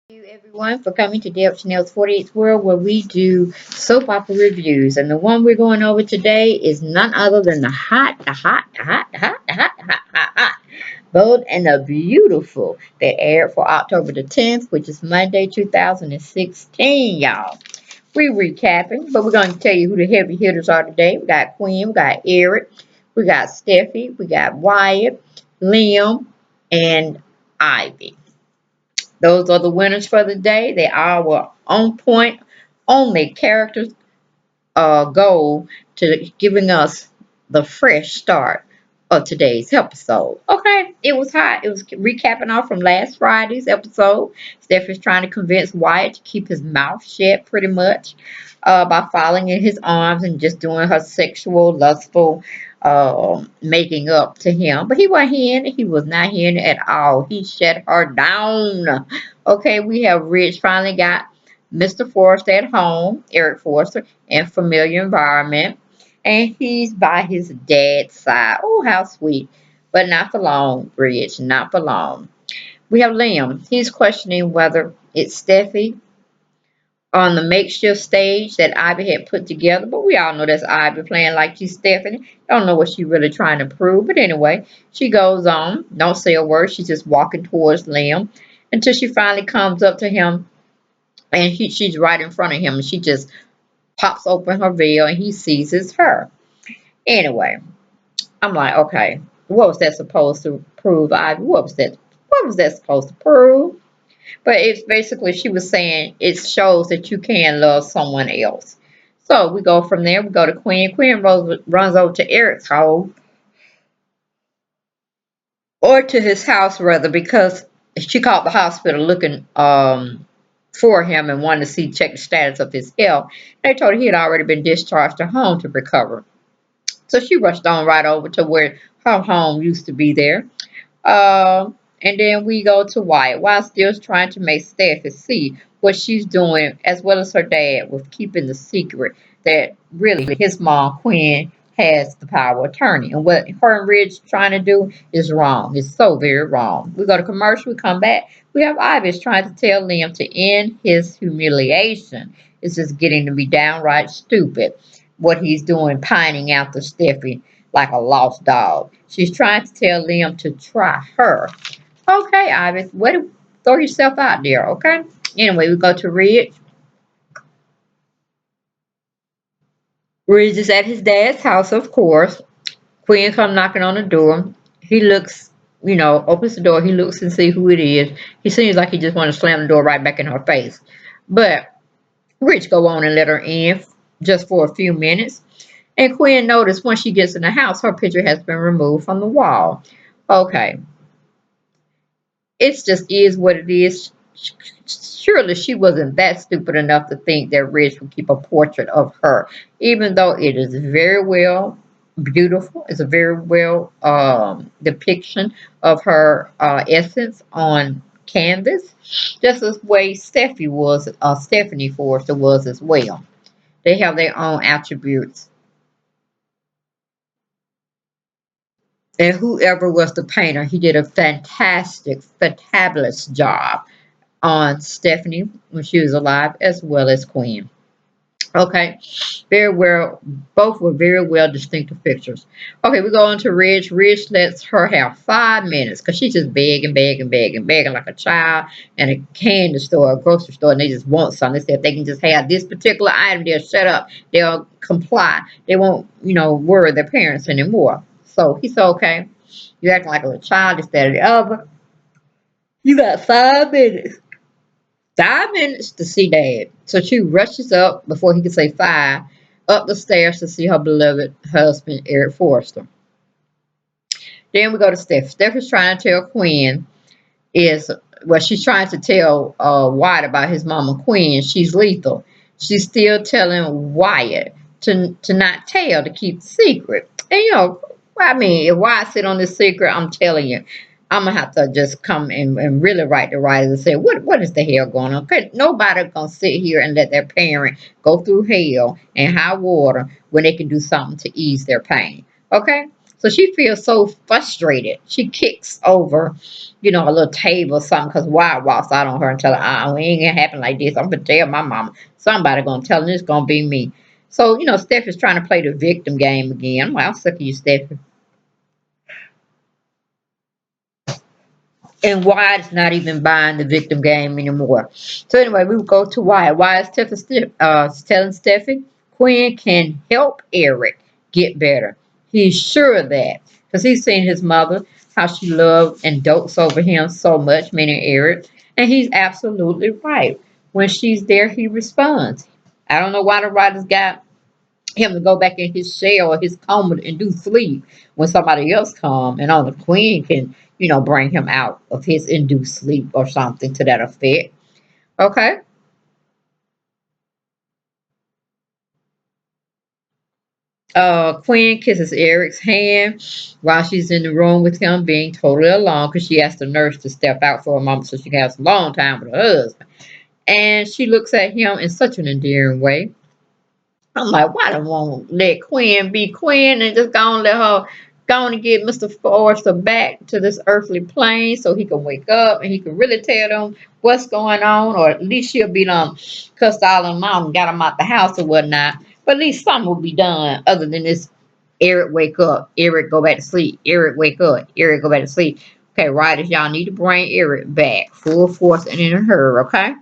Thank you everyone for coming to Deb Chanel's 48th World where we do soap opera reviews. And the one we're going over today is none other than the hot, bold, and the beautiful that aired for October the 10th, which is Monday, 2016, y'all. We recapping, but we're going to tell you who the heavy hitters are today. We got Quinn, we got Eric, we got Steffi, we got Wyatt, Liam, and Ivy. Those are the winners for the day. They all were on point, only characters goal to giving us the fresh start of today's episode. Okay, it was hot. It was recapping off from last Friday's episode. Steph is trying to convince Wyatt to keep his mouth shut pretty much by falling in his arms and just doing her sexual, lustful making up to him. But he wasn't hearing it. He was not hearing it at all. He shut her down. Okay, we have Rich finally got Mr. Forrester at home, Eric Forrester, in familiar environment. And he's by his dad's side. Oh, how sweet. But not for long, Rich, not for long. We have Liam. He's questioning whether it's Steffi on the makeshift stage that Ivy had put together. But we all know that's Ivy playing like she's Stephanie. Don't know what she's really trying to prove. But anyway, she goes on. Don't say a word. She's just walking towards Liam until she finally comes up to him and she's right in front of him and she just pops open her veil and he sees it's her. Anyway, I'm like, okay, what was that supposed to prove, Ivy? What was that supposed to prove? But it's basically she was saying it shows that you can love someone else. So we go from there, we go to Queen. Queen runs over to Eric's home, or to his house rather, because she called the hospital looking for him and wanted to check the status of his health. They told her he had already been discharged to home to recover. So she rushed on right over to where her home used to be there. And then we go to Wyatt. Wyatt still trying to make Steffi see what she's doing, as well as her dad, with keeping the secret that really his mom, Quinn, has the power of attorney. And what her and Ridge trying to do is wrong. It's so very wrong. We go to commercial, we come back. We have Ivis trying to tell Liam to end his humiliation. It's just getting to be downright stupid what he's doing, pining after Steffi like a lost dog. She's trying to tell Liam to try her. Okay, Ivis, throw yourself out there, okay? Anyway, we go to Ridge. Ridge is at his dad's house, of course. Quinn come knocking on the door. He looks, opens the door. He looks and see who it is. He seems like he just want to slam the door right back in her face. But Rich go on and let her in just for a few minutes. And Quinn noticed when she gets in the house, her picture has been removed from the wall. Okay, it's just is what it is. Surely she wasn't that stupid enough to think that Rich would keep a portrait of her, even though it is very well beautiful. It's a very well depiction of her essence on canvas, just as way Stephanie Forrester was as well. They have their own attributes. And whoever was the painter, he did a fantastic, fantabulous job on Stephanie when she was alive, as well as Queen. Okay, very well, both were very well distinctive pictures. Okay, we go on to Ridge. Ridge lets her have 5 minutes because she's just begging, begging, begging, begging like a child in a candy store, a grocery store, and they just want something. They say if they can just have this particular item, they'll shut up, they'll comply, they won't, worry their parents anymore. So he said, okay, you acting like a little child, this, that, or the other. You got 5 minutes. 5 minutes to see Dad. So she rushes up before he can say five, up the stairs to see her beloved husband, Eric Forrester. Then we go to Steph. Steph is trying to tell Quinn she's trying to tell Wyatt about his mama Quinn. She's lethal. She's still telling Wyatt to not tell, to keep the secret. And if Wyatt sit on this secret, I'm telling you, I'm gonna have to just come and really write the writers and say, what is the hell going on? Cause nobody gonna sit here and let their parent go through hell and high water when they can do something to ease their pain. Okay? So she feels so frustrated. She kicks over, a little table or something because Wyatt walks out on her and tell her, we ain't gonna happen like this. I'm gonna tell my mama. Somebody gonna tell her it's gonna be me. So, Steph is trying to play the victim game again. I'm like, I'm sick of you, Steph. And Wyatt's not even buying the victim game anymore. So anyway, we would go to Wyatt. Wyatt's telling Steffi Quinn can help Eric get better. He's sure of that because he's seen his mother, how she loved and dotes over him so much, meaning Eric. And he's absolutely right. When she's there, he responds. I don't know why the writers got him to go back in his shell or his coma and do sleep when somebody else come and only Queen can, bring him out of his induced sleep or something to that effect. Okay. Queen kisses Eric's hand while she's in the room with him, being totally alone because she asked the nurse to step out for a moment so she can have some long time with her husband. And she looks at him in such an endearing way. I'm like, why don't want to let Quinn be Quinn and just go and let her go and get Mr. Forrester back to this earthly plane so he can wake up and he can really tell them what's going on, or at least she'll be done cussed all them out and got them out the house or whatnot. But at least something will be done other than this Eric wake up, Eric go back to sleep, Eric wake up, Eric go back to sleep. Okay, writers, y'all need to bring Eric back full force and in a hurry, okay?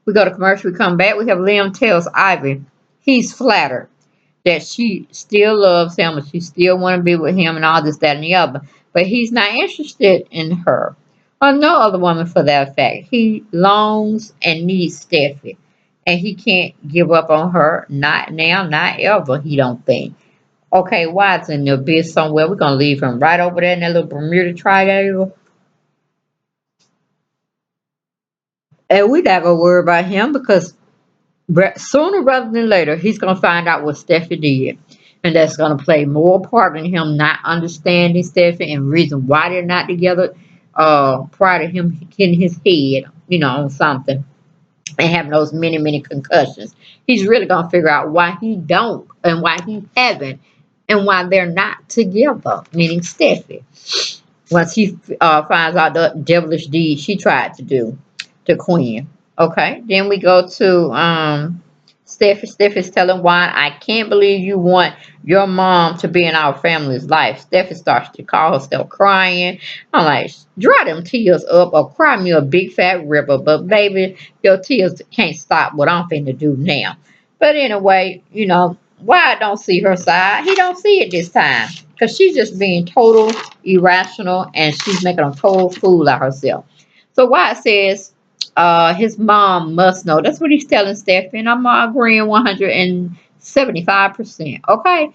We go to commercial, we come back, we have Liam tells Ivy he's flattered that she still loves him and she still want to be with him and all this, that, and the other. But he's not interested in her or no other woman for that fact. He longs and needs Steffi. And he can't give up on her. Not now, not ever, he don't think. Okay, Watts in the abyss somewhere. We're gonna leave him right over there in that little Bermuda Triangle. And we not gonna worry about him because sooner rather than later, he's going to find out what Steffi did. And that's going to play more part in him not understanding Steffi and reason why they're not together prior to him hitting his head, on something and having those many, many concussions. He's really going to figure out why he don't and why he haven't and why they're not together, meaning Steffi. Once he finds out the devilish deed she tried to do to Quinn. Okay, then we go to Steph. Steph is telling Juan, I can't believe you want your mom to be in our family's life. Steph starts to call herself crying. I'm like, dry them tears up or cry me a big fat river. But baby, your tears can't stop what I'm finna do now. But anyway, why I don't see her side? He don't see it this time. Because she's just being total irrational and she's making a total fool of herself. So Wyatt says his mom must know. That's what he's telling Stephanie. And I'm agreeing 175%. Okay.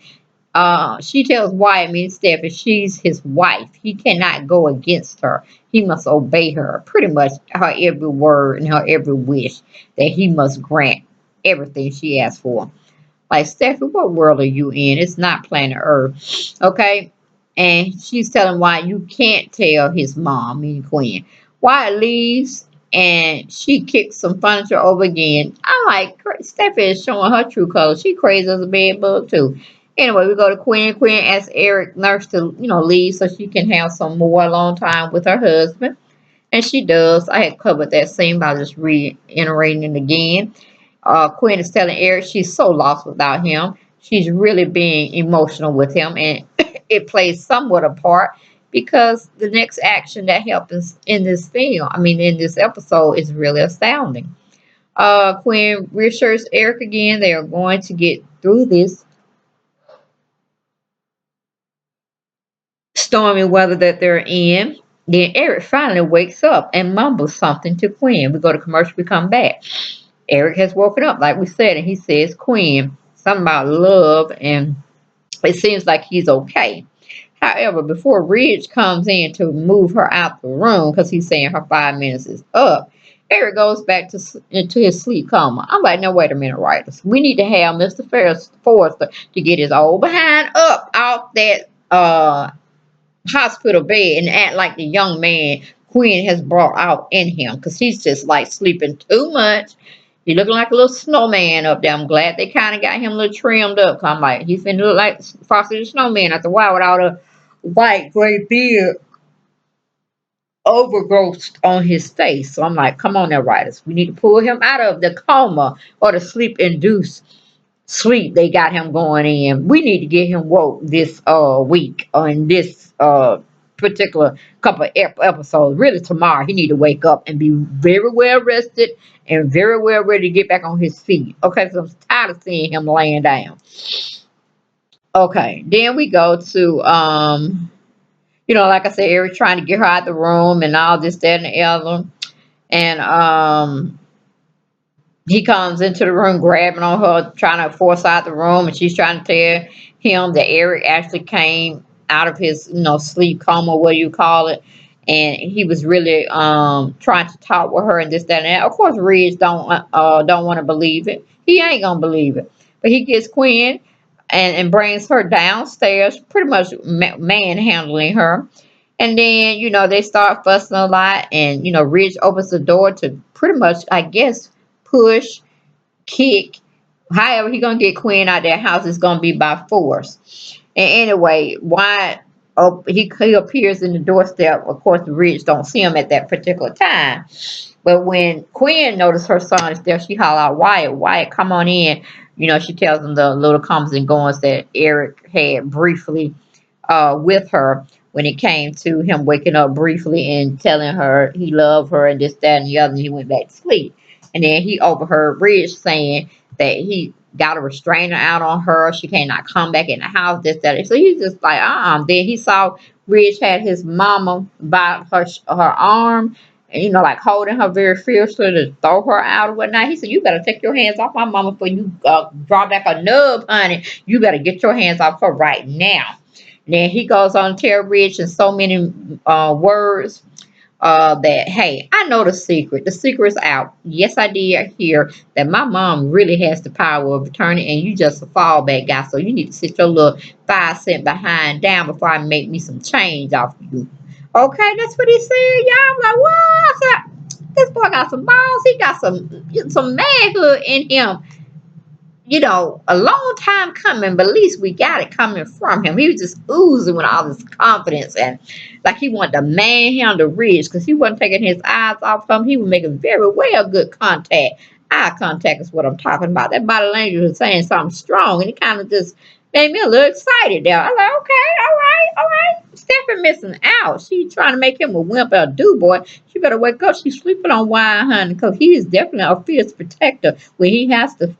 She tells Wyatt, means Stephanie, she's his wife. He cannot go against her. He must obey her. Pretty much her every word and her every wish that he must grant everything she asks for. Like, Stephanie, what world are you in? It's not planet Earth. Okay? And she's telling why you can't tell his mom, meaning Queen. Wyatt leaves and she kicks some furniture over again. I'm like, Stephanie is showing her true colors. She crazy as a bed bug, too. Anyway, we go to Queen. Queen asks Eric Nurse to, leave so she can have some more alone time with her husband. And she does. I had covered that scene by just reiterating it again. Quinn is telling Eric she's so lost without him. She's really being emotional with him, and it plays somewhat a part because the next action that happens in this film, I mean, in this episode, is really astounding. Quinn reassures Eric again they are going to get through this stormy weather that they're in. Then Eric finally wakes up and mumbles something to Quinn. We go to commercial, we come back. Eric has woken up, like we said, and he says, Quinn, something about love, and it seems like he's okay. However, before Ridge comes in to move her out the room, because he's saying her 5 minutes is up, Eric goes back into his sleep coma. I'm like, no, wait a minute, writers. We need to have Mr. Forrester to get his old behind up off that hospital bed and act like the young man Quinn has brought out in him because he's just like sleeping too much. He looking like a little snowman up there. I'm glad they kind of got him a little trimmed up. I'm like, he's finna look like Frosty the Snowman after a while with all the white gray beard overgrowth on his face. So I'm like, come on now, writers. We need to pull him out of the coma or the sleep induced sleep they got him going in. We need to get him woke this week or in this particular couple of episodes. Really tomorrow he need to wake up and be very well rested and very well ready to get back on his feet. Okay, so I'm tired of seeing him laying down. Okay, then we go to like I said, Eric trying to get her out the room and all this, that, and the other. And he comes into the room grabbing on her, trying to force out the room, and she's trying to tell him that Eric actually came out of his, sleep coma, what do you call it? And he was really trying to talk with her and this, that, and that. Of course, Ridge don't want to believe it. He ain't gonna believe it. But he gets Quinn and brings her downstairs, pretty much manhandling her. And then, they start fussing a lot, and Ridge opens the door to pretty much, I guess, push, kick, however he gonna get Quinn out of that house is gonna be by force. And anyway, why he appears in the doorstep. Of course, the Ridge don't see him at that particular time. But when Quinn noticed her son is there, she holler out, Wyatt, Wyatt, come on in. She tells him the little comes and goings that Eric had briefly with her when it came to him waking up briefly and telling her he loved her and this, that, and the other, and he went back to sleep. And then he overheard Ridge saying that he got a restrainer out on her. She cannot come back in the house, this, that. So he's just like, Then he saw Ridge had his mama by her arm, and, like holding her very fiercely to throw her out or whatnot. He said, you better take your hands off my mama before you draw back a nub, honey. You better get your hands off her right now. Then he goes on to tell Rich in so many words that, hey, I know the secret. The secret's out. Yes, I did hear that my mom really has the power of attorney, and you just a fallback guy. So you need to sit your little 5 cent behind down before I make me some change off of you. Okay, that's what he said, y'all. I'm like, what? This boy got some balls. He got some manhood in him, a long time coming, but at least we got it coming from him. He was just oozing with all this confidence and like he wanted to manhandle Ridge because he wasn't taking his eyes off him. He was making very well good contact. Eye contact is what I'm talking about. That body language was saying something strong, and it kind of just made me a little excited there. I was like, okay, all right, all right. Stephanie missing out. She trying to make him a wimp or a do boy. She better wake up. She's sleeping on wine, honey, because he is definitely a fierce protector when he has to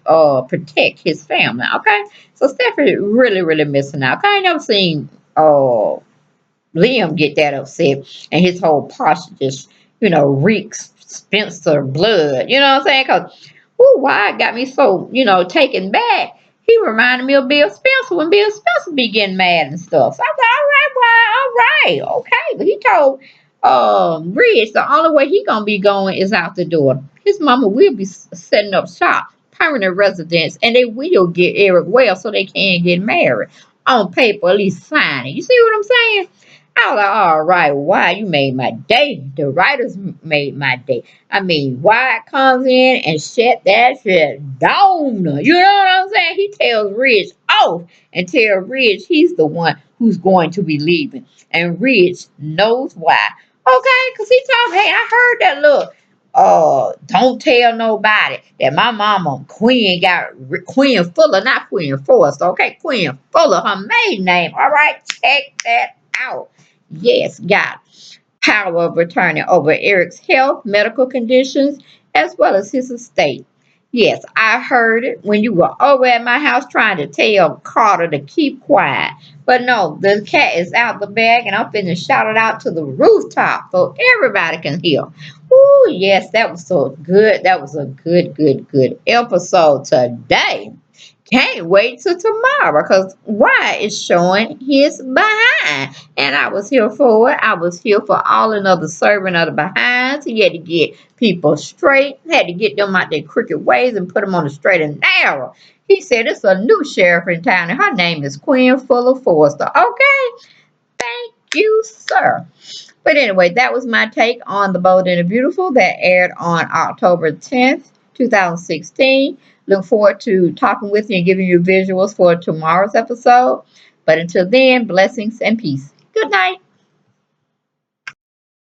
protect his family. Okay, so Stephanie really, really missing out. I ain't never seen Liam get that upset, and his whole posture just, reeks Spencer blood. You know what I'm saying? Because, why got me so, taken back? He reminded me of Bill Spencer when Bill Spencer be getting mad and stuff. So I was like, all right, okay. But he told Rich the only way he gonna be going is out the door. His mama will be setting up shop, permanent residence, and they will get Eric well so they can get married. On paper, at least sign it. You see what I'm saying? I was like, all right, why you made my day? The writers made my day. I mean, why it comes in and shut that shit down? You know what I'm saying? He tells Rich off and tell Rich he's the one who's going to be leaving. And Rich knows why. Okay, because he told me, hey, I heard that look. Don't tell nobody that my mama Queen got Queen Fuller, not Queen Forrest, okay? Queen Fuller, her maiden name. All right, check that out. Yes, God. Power of attorney over Eric's health, medical conditions, as well as his estate. Yes, I heard it when you were over at my house trying to tell Carter to keep quiet. But no, the cat is out the bag and I'm finna shout it out to the rooftop so everybody can hear. Ooh, yes, that was so good. That was a good, good, good episode today. Can't wait till tomorrow because Wyatt is showing his behind. And I was here for it. I was here for all another servant of the behinds. He had to get people straight, had to get them out their crooked ways and put them on the straight and narrow. He said it's a new sheriff in town and her name is Queen Fuller Forster. Okay, thank you, sir. But anyway, that was my take on The Bold and the Beautiful that aired on October 10th, 2016. Look forward to talking with you and giving you visuals for tomorrow's episode. But until then, blessings and peace. Good night.